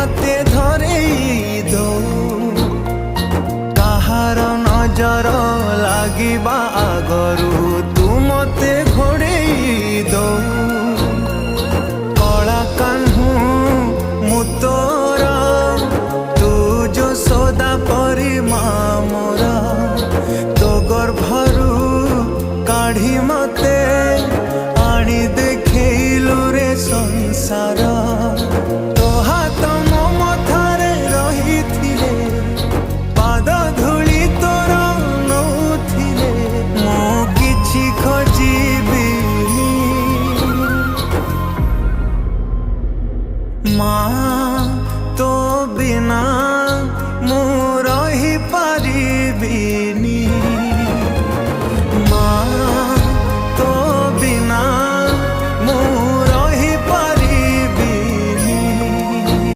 मते धरेई दो कहार नजर लागिबा आगरू तू मते घोड़ेई दो कला कान्हू मु तोरा तू जो सदा परी मोरा तो गर्भरू काढ़ी मते आनी देखैलु रे संसार तो हाथ मो मथारे रही थिले पाद धूली तोर नौथिले मो किछि खोजिबी माँ तो बिना